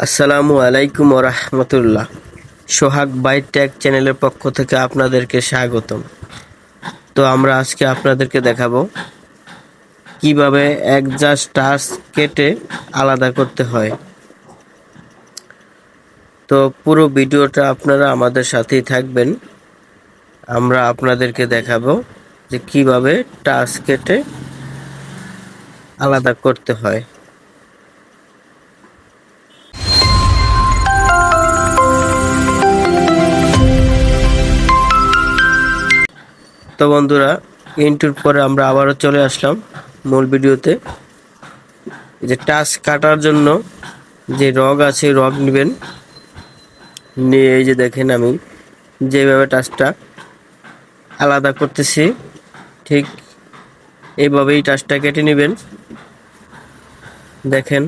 আসসালামু আলাইকুম ওরহমতুল্লাহ। সোহাগ বাই টেক চ্যানেলের পক্ষ থেকে আপনাদেরকে স্বাগতম। তো আমরা আজকে আপনাদেরকে দেখাবো কিভাবে একজাস্ট টাচ কেটে আলাদা করতে হয়। তো পুরো ভিডিওটা আপনারা আমাদের সাথেই থাকবেন। আমরা আপনাদেরকে দেখাবো যে কিভাবে টাচ কেটে আলাদা করতে হয়। তো বন্ধুরা, ইন্টুর পরে আমরা আবারও চলে আসলাম মূল ভিডিওতে। যে টাচ কাটার জন্য যে রগ আছে রগ নেবেন, নিয়ে এই যে দেখেন আমি যেভাবে টাচটা আলাদা করতেছি ঠিক এইভাবেই টাচটা কেটে নেবেন। দেখেন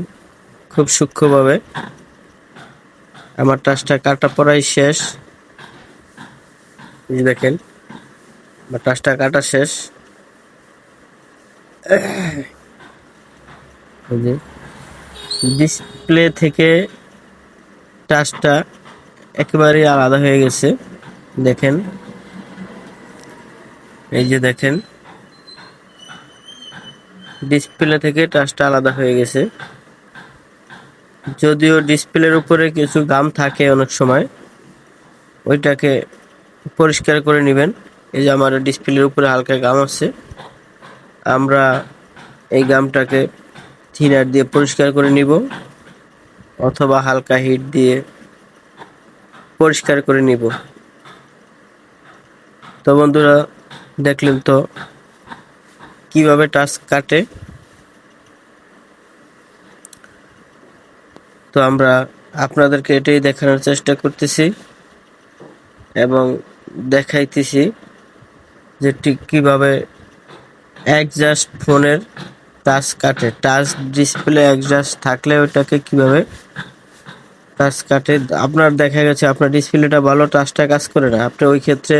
খুব সূক্ষ্মভাবে আমার টাচটা কাটা পড়াই শেষ। এই যে দেখেন আমার টাচটা কাটা শেষ। এই যে ডিসপ্লে থেকে টাচটা একেবারেই আলাদা হয়ে গেছে। দেখেন এই যে দেখেন ডিসপ্লে থেকে টাচটা আলাদা হয়ে গেছে। যদিও ডিসপ্লের উপরে কিছু গাম থাকে অনেক সময়, ওইটাকে পরিষ্কার করে নেবেন। এই যে আমার ডিসপ্লের উপরে হালকা গাম আছে, আমরা এই গামটাকে থিনার দিয়ে পরিষ্কার করে নিব অথবা হালকা হিট দিয়ে পরিষ্কার করে নিব। তো বন্ধুরা, দেখলেন তো কিভাবে টাচ কাটে। তো আমরা আপনাদেরকে এটাই দেখানোর চেষ্টা করতেছি এবং দেখাইতেছি যে ঠিক কিভাবে একজাস্ট ফোনের টাচ কাটে। টাচ ডিসপ্লে একজাস্ট থাকলে ওটাকে কিভাবে টাচ কাটে। আপনার দেখা গেছে আপনার ডিসপ্লেটা ভালো, টাচটা কাজ করে না, আপনি ওই ক্ষেত্রে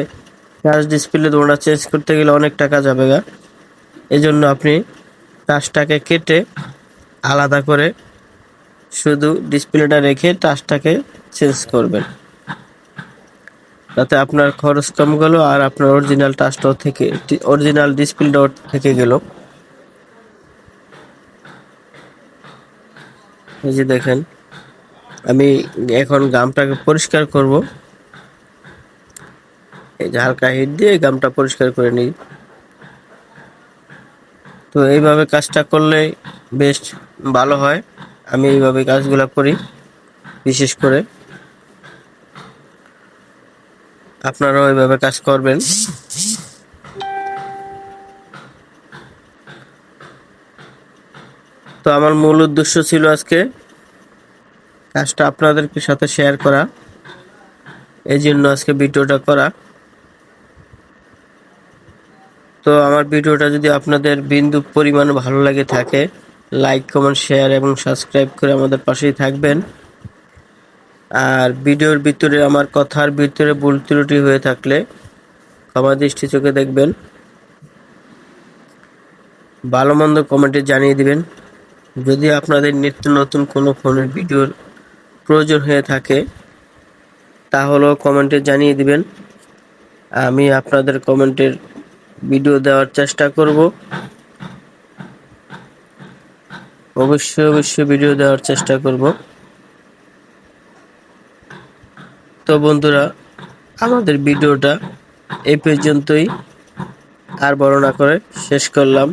টাচ ডিসপ্লে ওটা চেঞ্জ করতে গেলে অনেক টাকা যাবে গা। এই জন্য আপনি টাচটাকে কেটে আলাদা করে শুধু ডিসপ্লেটা রেখে টাচটাকে চেঞ্জ করবেন, তাতে আপনার খরচ কম গেল আর আপনার অরিজিনাল টাচটাও থেকে অরিজিনাল ডিসপ্লেটাও থেকে গেল। এই যে দেখেন আমি এখন গামটাকে পরিষ্কার করব। এই যে হালকা হিট দিয়ে গামটা পরিষ্কার করে নিই। তো এইভাবে কাজটা করলে বেশ ভালো হয়। আমি এইভাবে কাজগুলো করি, বিশেষ করে আপনারাও এইভাবে কাজ করবেন। তো আমার মূল উদ্দেশ্য ছিল আজকে কাজটা আপনাদের সাথে শেয়ার করা, এই জন্য আজকে ভিডিওটা করা। তো আমার ভিডিওটা যদি আপনাদের বিন্দু পরিমাণ ভালো লাগে থাকে, লাইক কমেন্ট শেয়ার এবং সাবস্ক্রাইব করে আমাদের পাশেই থাকবেন। আর ভিডিওর ভিতরে আমার কথার ভিতরে ভুল ত্রুটি হয়ে থাকলে ক্ষমা দৃষ্টি চোখে দেখবেন। ভালো মন্দ কমেন্টে জানিয়ে দিবেন। যদি আপনাদের নিত্য নতুন কোনো ফোনের ভিডিওর প্রয়োজন হয়ে থাকে তাহলেও কমেন্টে জানিয়ে দিবেন। আমি আপনাদের কমেন্টের ভিডিও দেওয়ার চেষ্টা করব। অবশ্যই ভিডিও দেওয়ার চেষ্টা করব। তো বন্ধুরা, আমাদের ভিডিওটা এই পর্যন্তই, আর বড় না করে শেষ করলাম।